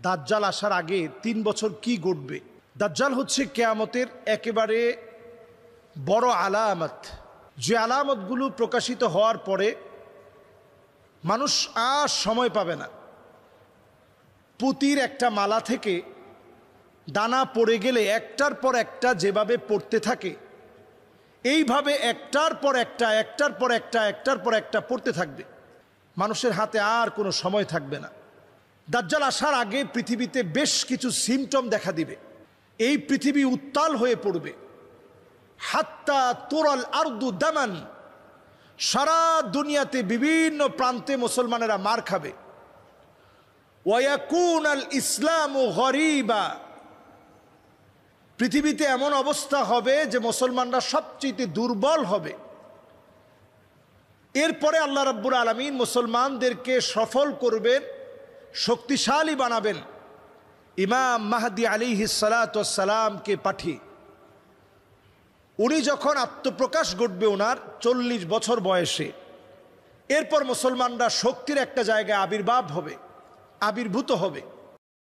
দাজ্জাল আসার আগে 3 বছর কি ঘটবে? দাজ্জাল হচ্ছে কিয়ামতের একেবারে বড় আলামত, যে আলামতগুলো প্রকাশিত হওয়ার পরে মানুষ আর সময় পাবে না। পুতির একটা মালা থেকে দানা পড়ে গেলে একটার পর একটা যেভাবে পড়তে থাকে, এইভাবে একটার পর একটা একটার পর একটা একটার পর একটা পড়তে থাকবে। মানুষের হাতে আর কোনো সময় থাকবে না। দাজ্জাল আসার আগে পৃথিবীতে বেশ কিছু সিমটম দেখা দিবে। এই পৃথিবী উত্তাল হয়ে পড়বে। হাত্তা তুরাল আরদু দামান, সারা দুনিয়াতে বিভিন্ন প্রান্তে মুসলমানেরা মার খাবে। ওয়ায়াকুন আল ইসলামু গরিবা, পৃথিবীতে এমন অবস্থা হবে যে মুসলমানরা সবচেয়ে দুর্বল হবে। এরপরে আল্লাহ রাব্বুল আলামিন মুসলমানদেরকে সফল করবেন, শক্তিশালী বানাবেন ইমাম মাহদি আলাইহিস সালাতু ওয়াস সালামকে পাঠিয়ে। উনি যখন আত্মপ্রকাশ ঘটবে ওনার 40 বছর বয়সে, এরপর মুসলমানরা শক্তির একটা জায়গায় আবির্ভূত হবে।